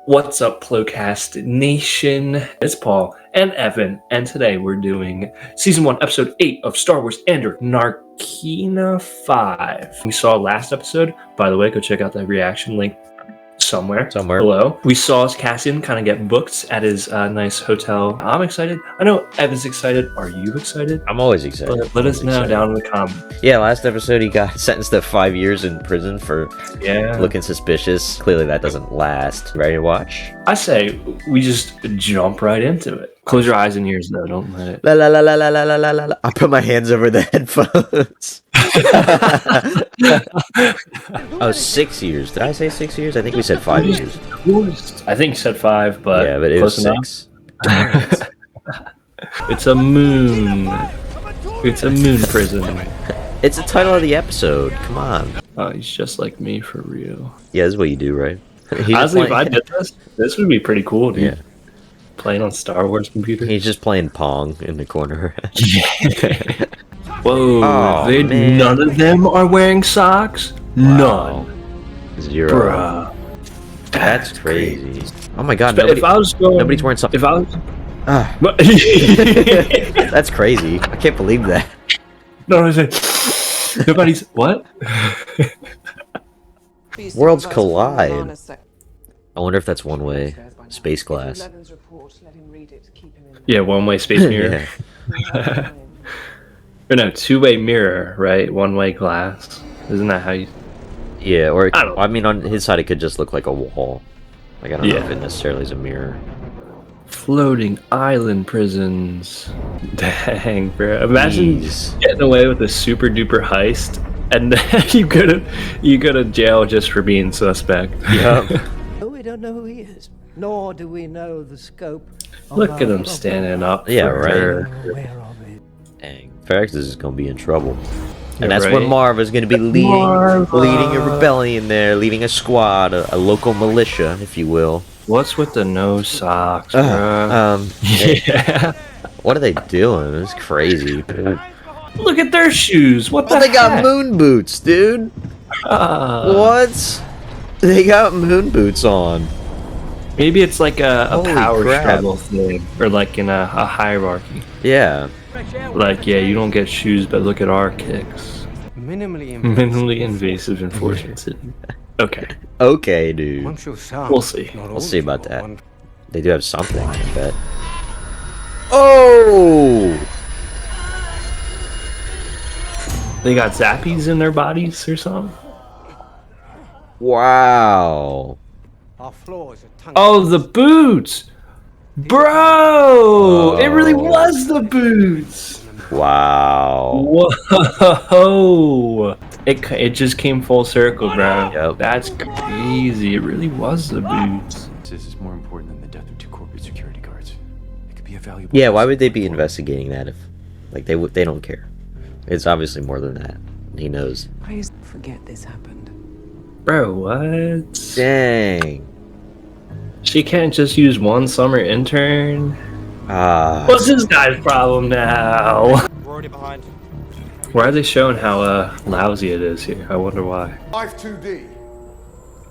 What's up, Plocast Nation? It's Paul and Evan, and today we're doing Season 1, Episode 8 of Star Wars Andor, Narkina 5. We saw last episode. By the way, go check out the reaction link somewhere below. We saw Cassian kind of get booked at his nice hotel. I'm excited. I know Evan's excited. Are you excited? I'm always excited. Let us know down in the comments. Yeah, last episode he got sentenced to 5 years in prison for looking suspicious. Clearly that doesn't last. Ready to watch? I say we just jump right into it. Close your eyes and ears though, don't let it. La la la la la la la la la. I put my hands over the headphones. Oh, 6 years. Did I say 6 years? I think we said 5 years. I think you said 5, but yeah, but it was 6. It's a moon. It's a moon prison. It's the title of the episode. Come on. Oh, he's just like me for real. Yeah, this is what you do, right? Honestly, if I did this would be pretty cool, dude. Yeah. Playing on Star Wars computers. He's just playing Pong in the corner. Whoa, oh, none of them are wearing socks? Wow. None. 0. Bruh. That's crazy. Oh my god, if I was going, nobody's wearing socks. If I was... That's crazy. I can't believe that. No, I said... Nobody's... What? Worlds collide. I wonder if that's one-way space glass. Yeah, one-way space mirror. Or no, two-way mirror, right? One-way glass. Isn't that how you... Yeah, or it, I mean, on his side it could just look like a wall. Like, I don't know if it necessarily is a mirror. Floating island prisons. Dang, bro. Imagine getting away with a super-duper heist, and then you go to jail just for being suspect. Yep. We don't know who he is, nor do we know the scope. Look at him standing up. Yeah, for right. Aware of it. Dang, Ferrex is gonna be in trouble. Yeah, and that's when Marva's gonna be leading a rebellion there, leading a squad, a local militia, if you will. What's with the no socks, bro? Yeah. What are they doing? It's crazy. Look at their shoes. What the they heck? got moon boots, dude. What? They got moon boots on. Maybe it's like a power crap. struggle thing, or like in a hierarchy. Yeah. Like, yeah, you don't get shoes, but look at our kicks. Minimally invasive enforcement. Okay. Okay, dude. We'll see. We'll see about that. They do have something, I bet. Oh! They got zappies in their bodies or something? Wow. Oh, the boots! Bro! It really was the boots! Wow. Whoa! It just came full circle, bro. Yep. That's crazy. It really was the boots. This is more important than the death of 2 corporate security guards. It could be a valuable... Yeah, why would they be investigating that if, like, they don't care? It's obviously more than that. He knows. Please forget this happened. Bro, what? Dang. She can't just use one summer intern? What's this guy's problem now? We're already behind. Why are they showing how lousy it is here? I wonder why. 5-2D.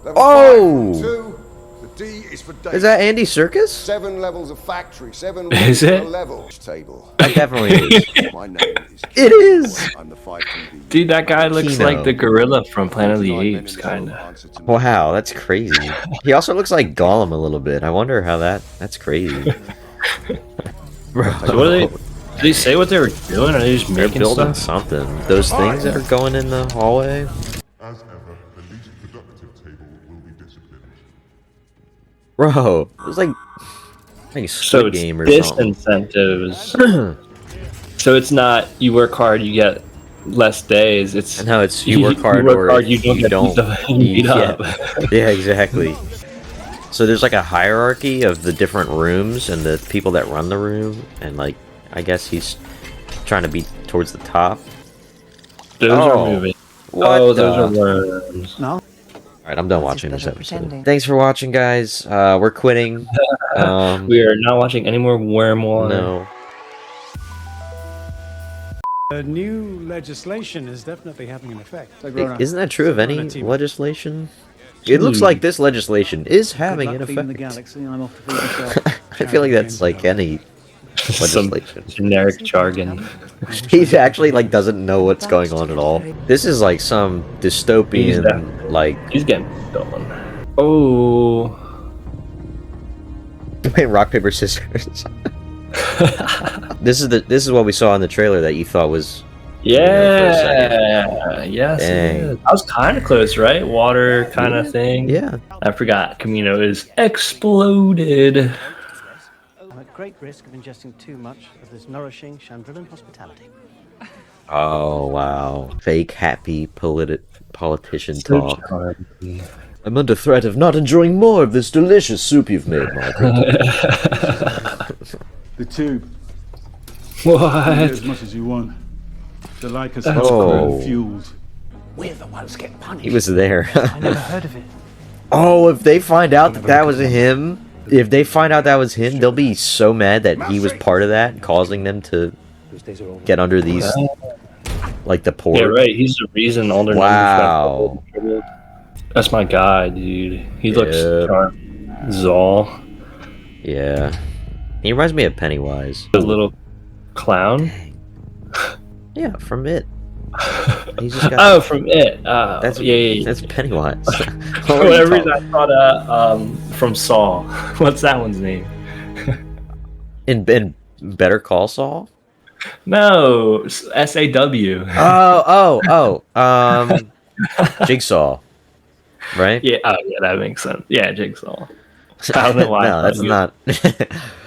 Oh! 2. The D is for data. Is that Andy Serkis? 7 levels of factory. 7 Is it? level table. That definitely is. My name is. It is. I'm the 5-2D. Dude, that guy looks Kino. like the gorilla from Planet of the Apes, kinda. Wow, that's crazy. He also looks like Gollum a little bit. I wonder how that's crazy. Bro, So what are they? Did they say what they were doing? Are they just they're making building stuff? something. Those things that are going in the hallway. As ever, the least productive table will be disciplined. Bro, it was like So Squid it's Game or something. disincentives. So it's not you work hard, you get less days. It's No, it's you work hard or you don't get beat up. Yeah, exactly. So there's like a hierarchy of the different rooms and the people that run the room, and like I guess he's trying to be towards the top. Those are moving. What those are the... worms. Alright, I'm done watching this better episode. pretending. Thanks for watching, guys. We're quitting. We are not watching any more worm water. No. New legislation is definitely having an effect. Isn't that true of any legislation? It looks like this legislation is having an Good luck feeding the effect. galaxy. I'm off to feed myself. I feel like that's like any Some legislation. generic jargon. He actually like doesn't know what's going on at all. This is like some dystopian like He's getting stolen. Oh. rock paper scissors. This is what we saw in the trailer that you thought was Yeah. Yes. It Dang. is. I was kind of close, right? Water kind of thing. yeah. I forgot. Camino is exploded. I'm at great risk of ingesting too much of this nourishing Chandrillan hospitality. Oh wow. Fake happy politician talk. charming. I'm under threat of not enjoying more of this delicious soup you've made, Margaret. The tube. What? As much as you want. The Lycus That's cool. fueled. We're the ones get punished. He was there. I never heard of it. Oh, if they find out that was him, they'll be so mad that he was part of that, causing them to get under these, like the port. Yeah, right. He's the reason all their Wow. numbers got. That's my guy, dude. He looks Yeah. sharp. Zol, Yeah. He reminds me of Pennywise. the little clown. Yeah, from It. He's just got Oh, from It. that's yeah. That's Pennywise. For whatever reason, I thought from Saw. What's that one's name? In Better Call Saul? No, SAW. Jigsaw. Right? Yeah, yeah, that makes sense. Yeah, Jigsaw. I don't know why. No, that's not.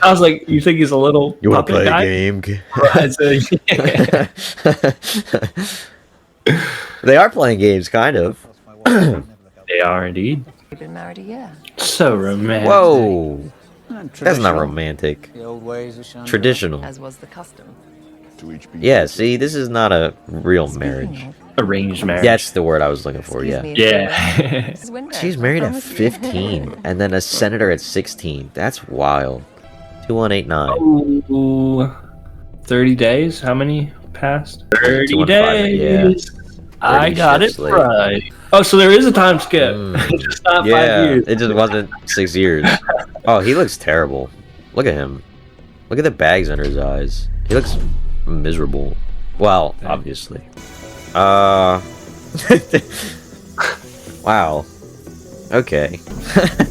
I was like, you think he's a little You want to puppet play guy? a game? Right, so, yeah. They are playing games, kind of. They are indeed. We've been married a year. So romantic. Whoa, that's not romantic. The old ways of Chandra. Traditional. As was the custom. To each be Yeah, see, this is not a real marriage. Arranged marriage. That's the word I was looking for. Yeah. Yeah. She's married at 15, and then a senator at 16. That's wild. 2189. Ooh, 30 days? How many passed? 30 215, yeah. days. I 30 got it shifts late. right. Oh, so there is a time skip. It's not 5 Yeah, years. it just wasn't 6 years. Oh, he looks terrible. Look at him. Look at the bags under his eyes. He looks miserable. Well, obviously. Wow. Okay.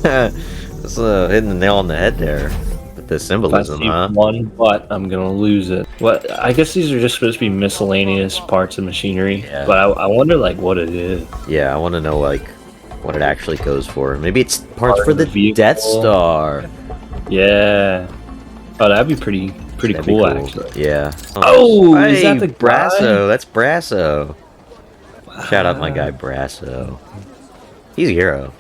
That's hitting the nail on the head there. With the If I symbolism, see huh? one butt, I'm gonna lose it. What? I guess these are just supposed to be miscellaneous parts of machinery, Yeah. but I wonder like what it is. Yeah, I want to know like what it actually goes for. Maybe it's parts Part for of the the vehicle. Death Star. Yeah. Oh, that'd be pretty That'd be cool, actually. Yeah. Oh, hey, is that the guy? Brasso? That's Brasso. Shout out my guy Brasso. He's a hero.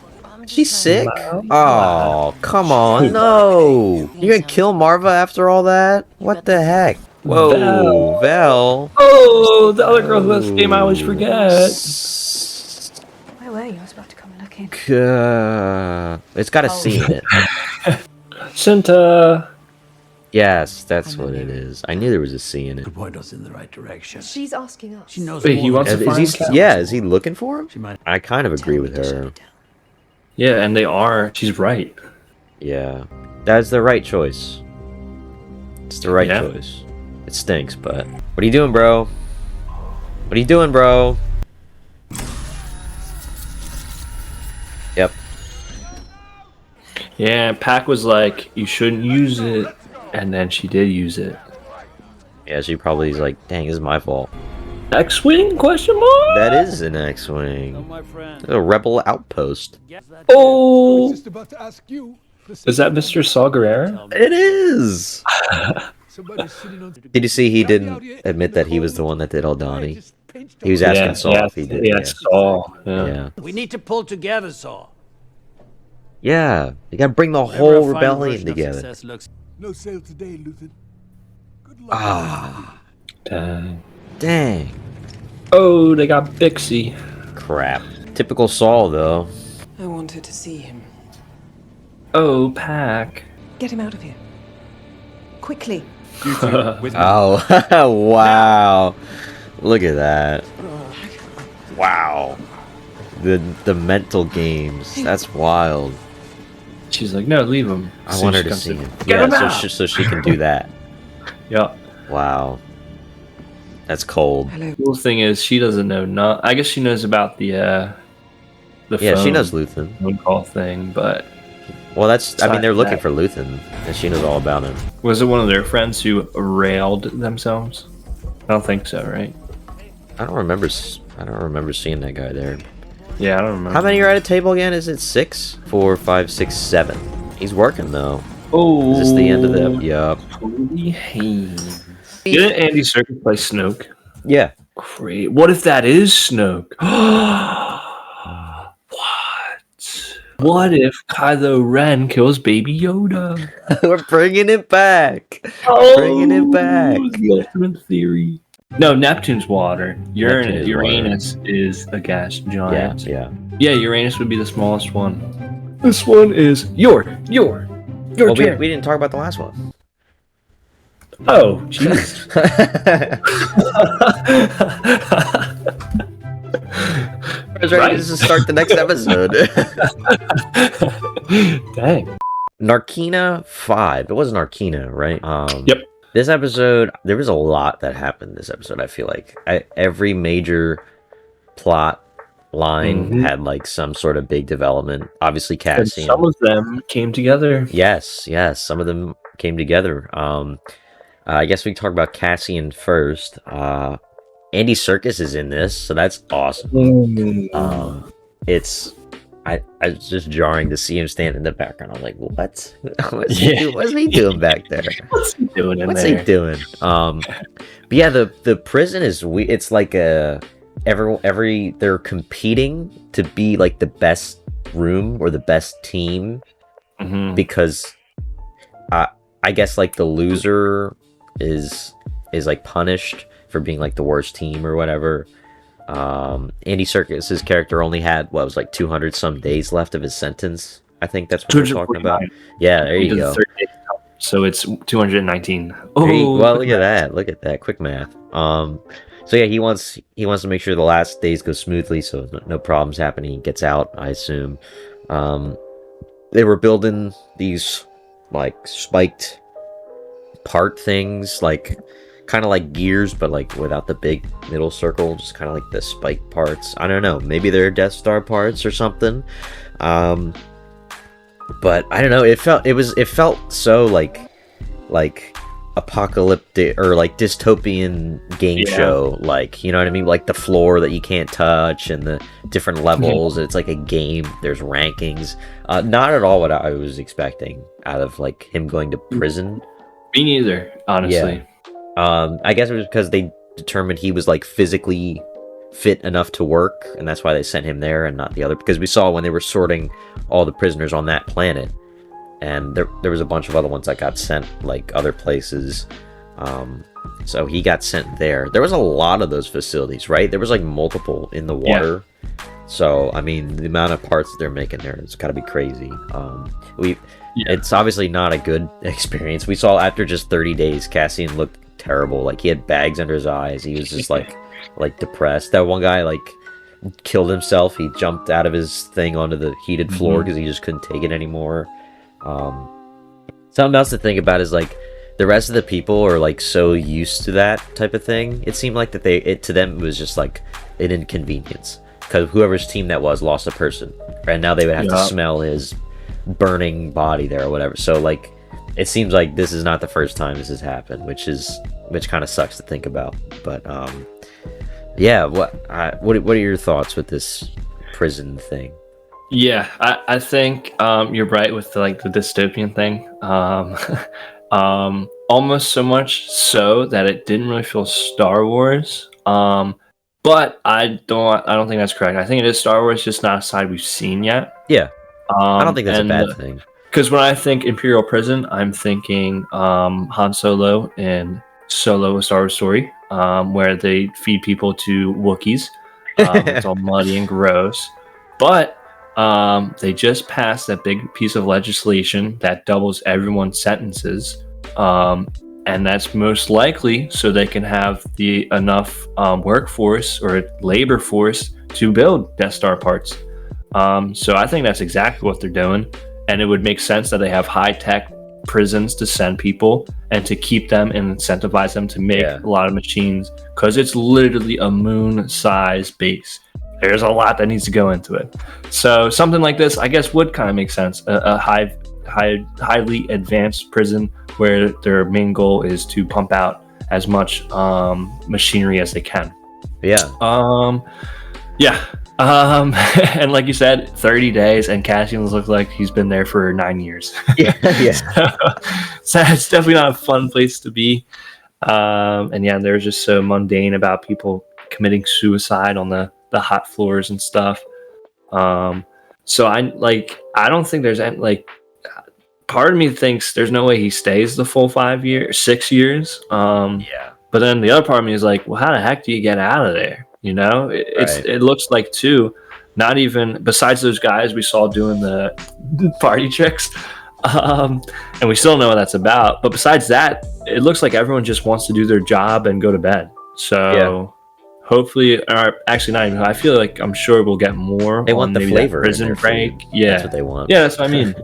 She's sick. Oh, come on, no! You're gonna kill Marva after all that? What the heck? Whoa, Val. Oh, the other girl whose name I always forget. Where were you? I was about to come and look in. It's got a C in it. Cinta. Yes, that's what it is. I knew there was a C in it. Point us in the right direction. She's asking us. She knows Wait, he more. wants to find Is he? Cal? Yeah, is he looking for him? She might. I kind of agree with her. Yeah, and they are. She's right. Yeah, that's the right choice. It's the right Yeah. choice. It stinks, but what are you doing, bro? What are you doing, bro? Yep. Yeah, Pac was like, you shouldn't use it, and then she did use it. Yeah, she probably is like, dang, this is my fault. X-wing? Question mark? That is an X-wing. A rebel outpost. Oh, Just about to ask you. is that Mr. Saw Gerrera? It is. Somebody's sitting on. Did you see he didn't admit that he was the one that did Aldani? He was asking Saul if he did. Yeah, Saw. Yeah. Yeah. We need to pull together, Saw. Yeah. You gotta bring the Whatever a whole fine rebellion version of together. success looks- No sale today, Luthen. Good luck. Ah, Dang. dang. Oh, they got Bixie. Crap. Typical Saul, though. I wanted to see him. Oh, Pac. Get him out of here. Quickly. You two, with me. Oh, wow. Look at that. Wow. the mental games. That's wild. She's like, no, leave him. I want her to see him. Get Yeah, him out! so she can do that. Yeah. Wow. That's cold. The cool thing is, she doesn't know. I guess she knows about the Yeah, phone, she knows Luthen. phone call thing, but Well, I mean, they're looking that. for Luthen, and she knows all about him. was it one of their friends who railed themselves? I don't think so, right? I don't remember seeing that guy there. Yeah, I don't remember. How many are at a table again? Is it 6? 4, 5, 6, 7. He's working though. Oh, Is this the end of the? Yup. Cody Haynes. Didn't Andy Serkis play Snoke? Yeah. Great. What if that is Snoke? What? What if Kylo Ren kills Baby Yoda? We're bringing it back. Oh, Bringing it back. The ultimate theory. No, Neptune's water. Neptune is Uranus is a gas Yeah, giant. yeah. Yeah, Uranus would be the smallest one. This one is your Well, turn. we didn't talk about the last one. Oh, jeez. I was ready to start the next episode. Dang. Narkina 5. It was Narkina, right? Yep. This episode, there was a lot that happened this episode, I feel like. Every major plot line had, like, some sort of big development. Obviously, And Cassian. some of them came together. Yes, some of them came together. I guess we can talk about Cassian first. Andy Serkis is in this, so that's awesome. It's was just jarring to see him stand in the background. I'm like, what? What's he doing back there? What's he doing in What's there? he doing? But yeah, the prison is it's like every they're competing to be like the best room or the best team because I guess like the loser is like punished for being like the worst team or whatever. Andy Serkis' character only had what was like 200 some days left of his sentence. I think that's what we're talking about. Yeah, there you go. So it's 219. Well, look at that. Quick math. So yeah, he wants to make sure the last days go smoothly, so no problems happen. He gets out, I assume. They were building these like spiked part things, like kind of like gears, but like without the big middle circle, just kind of like the spike parts. I don't know, maybe they're Death Star parts or something. But I don't know, it felt so like apocalyptic or like dystopian game show, like, you know what I mean, like the floor that you can't touch and the different levels. It's like a game, there's rankings. Not at all what I was expecting out of like him going to prison. Me neither, honestly. I guess it was because they determined he was like physically fit enough to work, and that's why they sent him there and not the other, because we saw when they were sorting all the prisoners on that planet, and there was a bunch of other ones that got sent like other places. So he got sent there. There was a lot of those facilities, right? There was like multiple in the water. So I mean, the amount of parts that they're making there, it's got to be crazy. It's obviously not a good experience. We saw after just 30 days, Cassian looked terrible. Like he had bags under his eyes. He was just like depressed. That one guy like killed himself. He jumped out of his thing onto the heated floor because he just couldn't take it anymore. Something else to think about is like the rest of the people are like so used to that type of thing. It seemed like that to them it was just like an inconvenience because whoever's team that was lost a person, and now they would have to smell his burning body there or whatever. So like it seems like this is not the first time this has happened, which kind of sucks to think about. But yeah, what are your thoughts with this prison thing? Yeah, I think you're right with the dystopian thing. Almost so much so that it didn't really feel Star Wars. But I don't think that's correct. I think it is Star Wars, just not a side we've seen yet. Yeah. I don't think that's a bad thing. Because when I think Imperial Prison, I'm thinking Han Solo and Solo: A Star Wars Story, where they feed people to Wookiees. It's all muddy and gross. But they just passed that big piece of legislation that doubles everyone's sentences and that's most likely so they can have the enough workforce or labor force to build Death Star parts. So I think that's exactly what they're doing, and it would make sense that they have high-tech prisons to send people and to keep them and incentivize them to make a lot of machines, because it's literally a moon-sized base. There's a lot that needs to go into it. So something like this, I guess, would kind of make sense. A highly advanced prison where their main goal is to pump out as much machinery as they can. And like you said, 30 days, and Cassian looks like he's been there for 9 years. So it's definitely not a fun place to be. And yeah, they're just so mundane about people committing suicide on the hot floors and stuff. So I don't think there's any, like, part of me thinks there's no way he stays the full 6 years. But then the other part of me is like, well, how the heck do you get out of there? You know, it looks like, too, not even besides those guys we saw doing the party tricks, and we still know what that's about. But besides that, it looks like everyone just wants to do their job and go to bed. So hopefully, or actually not even. I feel like I'm sure we'll get more. They want the flavor in prison their break. food. Yeah, That's what they want. Yeah, that's what I mean.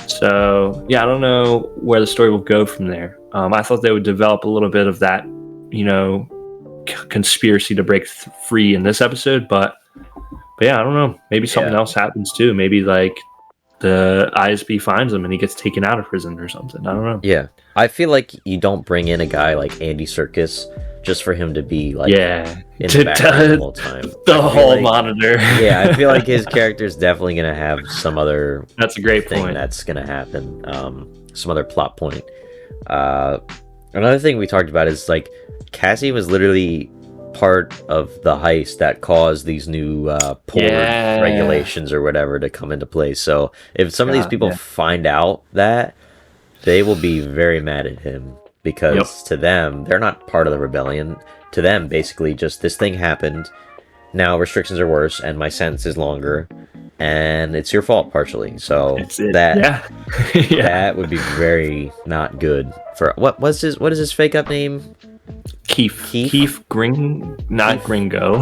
So yeah, I don't know where the story will go from there. I thought they would develop a little bit of that, you know, conspiracy to break free in this episode, but yeah, I don't know. Maybe something else happens too. Maybe like the ISB finds him and he gets taken out of prison or something. I don't know. Yeah, I feel like you don't bring in a guy like Andy Serkis just for him to be like in the background the whole time. The whole monitor. Yeah, I feel like his character is definitely gonna have some other. That's a great thing point. That's gonna happen. Some other plot point. Another thing we talked about is like Cassie was literally part of the heist that caused these new port regulations or whatever to come into place. So if some of these people find out that, they will be very mad at him, because to them, they're not part of the rebellion. To them, basically, just this thing happened. Now restrictions are worse, and my sentence is longer, and it's your fault partially. So that would be very not good. For what is his fake up name? Keith not Gringo,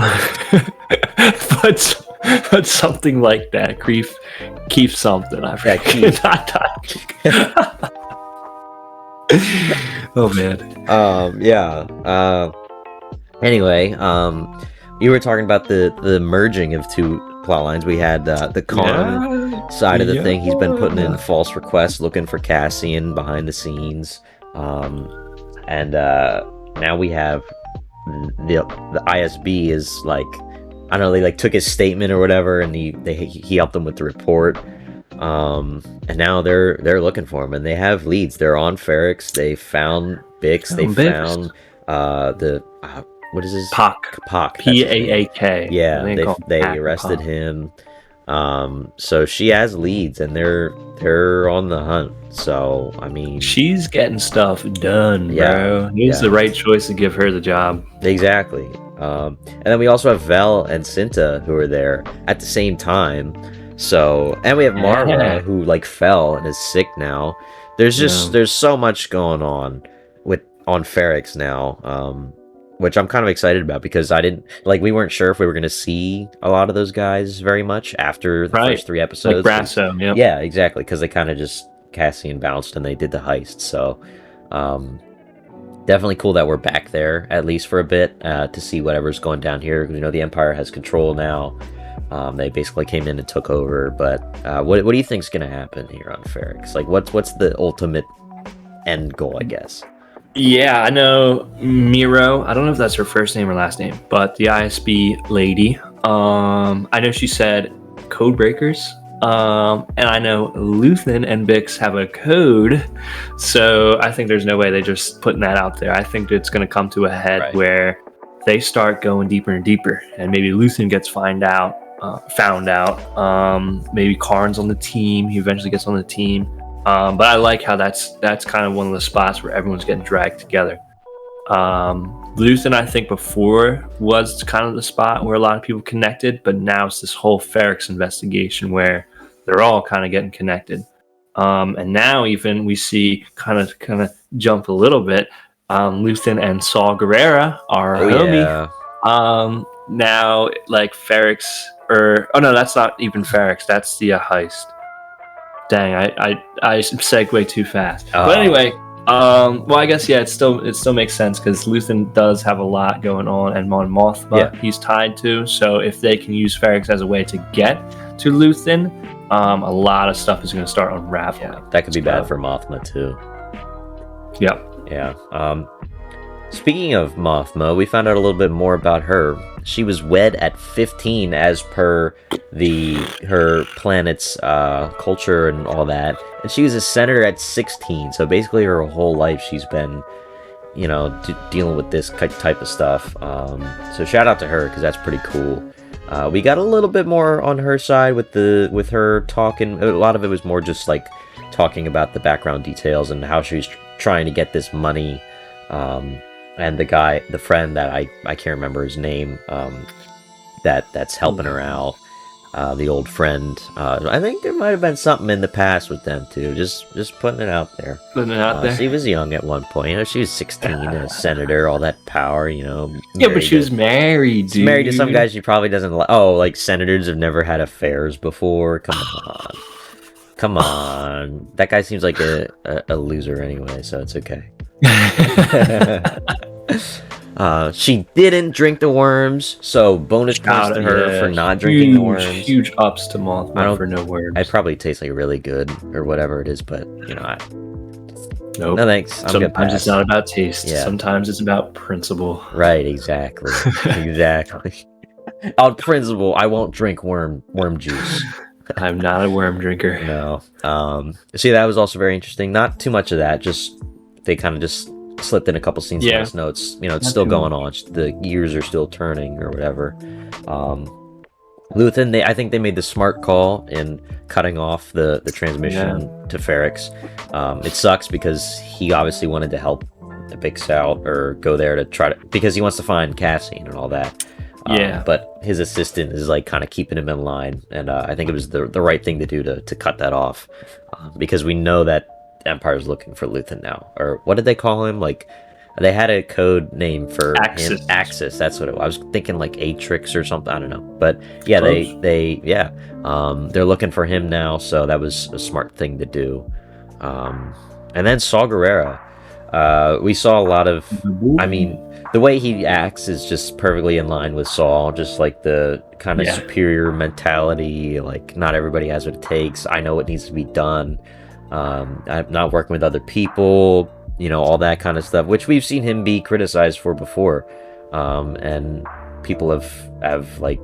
but something like that. Keith something. I forget. Oh man. Anyway, you were talking about the merging of two plot lines. We had the Khan side of the thing. He's been putting in false requests looking for Cassian behind the scenes, and now we have the ISB is like, I don't know, they like took his statement or whatever, and he helped them with the report, and now they're looking for him, and they have leads. They're on Ferrix. They found Bix. Found what is his Pac Paak. Yeah, they arrested him. So she has leads, and they're on the hunt. So I mean, she's getting stuff done, bro. It's the right choice to give her the job. Exactly. And then we also have Vel and Cinta who are there at the same time. So, and we have Marva who like fell and is sick now. There's so much going on on Ferrix now. Which I'm kind of excited about, because we weren't sure if we were going to see a lot of those guys very much after the first 3 episodes. Like Brasso, yeah, exactly, because they kind of just Cassian bounced and they did the heist. So definitely cool that we're back there, at least for a bit, to see whatever's going down here. You know, the Empire has control now. They basically came in and took over. But what do you think's going to happen here on Ferrix? Like, what's the ultimate end goal, I guess? Yeah, I know Miro. I don't know if that's her first name or last name, but the ISB lady. I know she said code breakers. And I know Luthen and Bix have a code, so I think there's no way they're just putting that out there. I think it's going to come to a head where they start going deeper and deeper, and maybe Luthen gets found out. Maybe Karn's on the team. He eventually gets on the team. But I like how that's kind of one of the spots where everyone's getting dragged together. Luthen, I think, before was kind of the spot where a lot of people connected, but now it's this whole Ferrix investigation where they're all kind of getting connected. And now even we see kind of jump a little bit. Luthen and Saul Guerrera are homie. Yeah. Now like Ferrex no, that's not even Ferrex. That's the heist. Dang, I segue too fast. But anyway, well, I guess it still makes sense because Luthen does have a lot going on, and Mon Mothma he's tied to. So if they can use Ferrex as a way to get to Luthen, a lot of stuff is going to start unraveling. Yeah, that could be bad for Mothma too. Yep. Yeah. Speaking of Mothma, we found out a little bit more about her. She was wed at 15 as per her planet's culture and all that. And she was a senator at 16. So basically her whole life she's been, dealing with this type of stuff. So shout out to her because that's pretty cool. We got a little bit more on her side with her talking. A lot of it was more just like talking about the background details and how she's trying to get this money. And the friend that I can't remember his name, that's helping her out, the old friend. I think there might have been something in the past with them too. Just putting it out there. Putting it out there. She was young at one point. She was 16, a senator, all that power. Yeah, but she was married, dude. She's married to some guy she probably doesn't like. Oh, like senators have never had affairs before. Come on. That guy seems like a loser anyway, so it's okay. She didn't drink the worms, so bonus points to her for not drinking the worms. Huge ups to Mothma for no worms. It probably tastes like really good or whatever it is, but nope. No thanks. Sometimes it's not about taste. Yeah. Sometimes it's about principle. Right, exactly. Exactly. On principle, I won't drink worm juice. I'm not a worm drinker. No. See, that was also very interesting. Not too much of that. Just they kind of just slipped in a couple scenes. Yeah. Notes. It's still going on. The gears are still turning or whatever. Luthen, I think they made the smart call in cutting off the transmission to Ferrex. It sucks because he obviously wanted to help the Big Sal or go there to because he wants to find Cassian and all that. But his assistant is like kind of keeping him in line, and I think it was the right thing to do to cut that off, because we know that Empire's looking for Luthen now. Or what did they call him? Like they had a code name for Axis. him. Axis. That's what I was thinking, like Atrix or something. I don't know, but yeah, they're looking for him now, so that was a smart thing to do. And then Saw Gerrera. We saw a lot of, the way he acts is just perfectly in line with Saul, just like the kind of superior mentality, like not everybody has what it takes. I know what needs to be done. I'm not working with other people, all that kind of stuff, which we've seen him be criticized for before. And people have like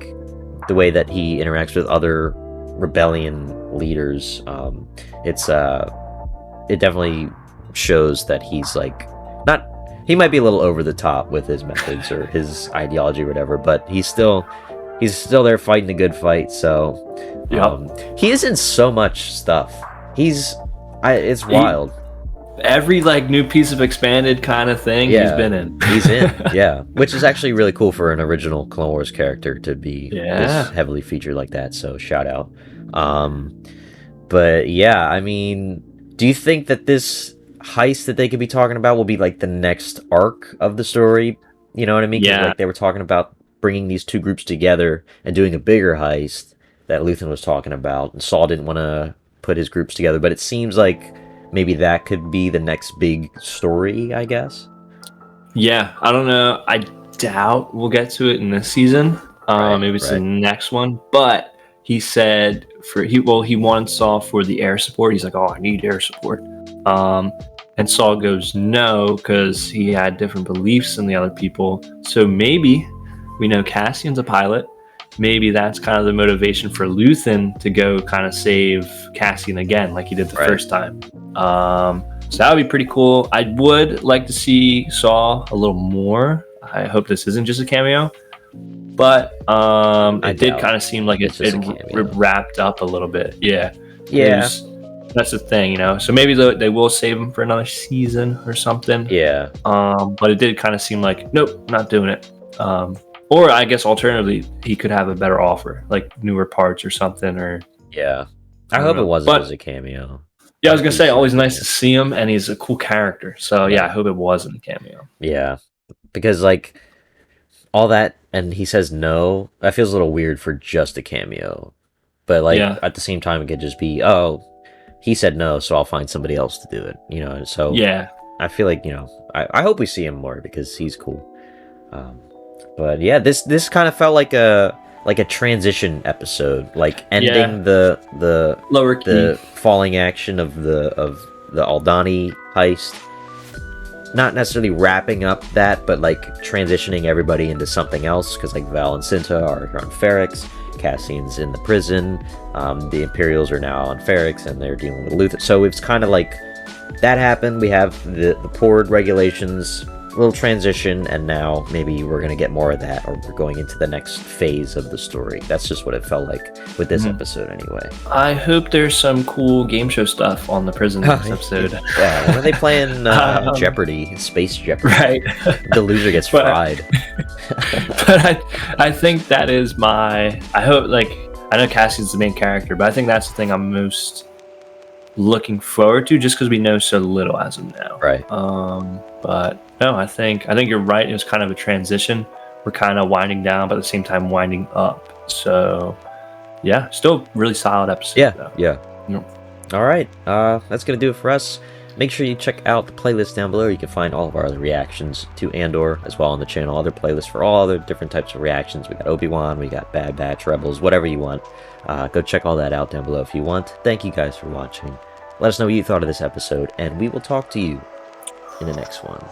the way that he interacts with other rebellion leaders. It definitely shows that he's like he might be a little over the top with his methods or his ideology or whatever, but he's still there fighting a good fight. So he is in so much stuff. It's wild. Every like new piece of expanded kind of thing he's been in. He's in, which is actually really cool for an original Clone Wars character to be this heavily featured like that. So shout out. But yeah, do you think that this heist that they could be talking about will be like the next arc of the story? You know what I mean? Yeah. Like they were talking about bringing these two groups together and doing a bigger heist that Luthen was talking about, and Saul didn't want to put his groups together, but it seems like maybe that could be the next big story, I guess. Yeah, I don't know. I doubt we'll get to it in this season. Maybe it's the next one, but he said he wanted Saul for the air support. He's like, I need air support. And Saul goes no, because he had different beliefs than the other people. So maybe we know Cassian's a pilot. Maybe that's kind of the motivation for Luthen to go kind of save Cassian again, like he did the first time. So that would be pretty cool. I would like to see Saul a little more. I hope this isn't just a cameo, but it did kind of seem like it wrapped up a little bit. Yeah. That's the thing, So maybe they will save him for another season or something. Yeah. But it did kind of seem like, nope, not doing it. Or I guess alternatively, he could have a better offer, like newer parts or something. Or I hope it wasn't as a cameo. Yeah, I was gonna say, always nice to see him, and he's a cool character. So yeah, I hope it wasn't a cameo. Yeah, because like all that, and he says no. That feels a little weird for just a cameo. But like at the same time, it could just be, oh, he said no, so I'll find somebody else to do it. You know, so yeah, I feel like I hope we see him more because he's cool. But yeah, this kind of felt like a transition episode, like ending the lower key. the falling action of the Aldani heist. Not necessarily wrapping up that, but like transitioning everybody into something else, because like Val and Cinta are on Ferrix, Cassian's in the prison, the Imperials are now on Ferrix, and they're dealing with Luther. So it's kind of like that happened. We have the Pord regulations, little transition, and now maybe we're gonna get more of that, or we're going into the next phase of the story. That's just what it felt like with this episode, anyway. I hope there's some cool game show stuff on the prison next episode. Yeah, when are they playing Jeopardy, Space Jeopardy? Right. The loser gets fried. But I think that is I hope, like, I know Cassian's the main character, but I think that's the thing I'm most looking forward to, just because we know so little as of now. Right. But no, I think you're right. It was kind of a transition. We're kind of winding down, but at the same time winding up. So yeah, still really solid episode. Yeah. All right, that's gonna do it for us. Make sure you check out the playlist down below. You can find all of our other reactions to Andor as well on the channel. Other playlists for all other different types of reactions. We got Obi-Wan, we got Bad Batch, Rebels, whatever you want. Go check all that out down below if you want. Thank you guys for watching. Let us know what you thought of this episode, and we will talk to you in the next one.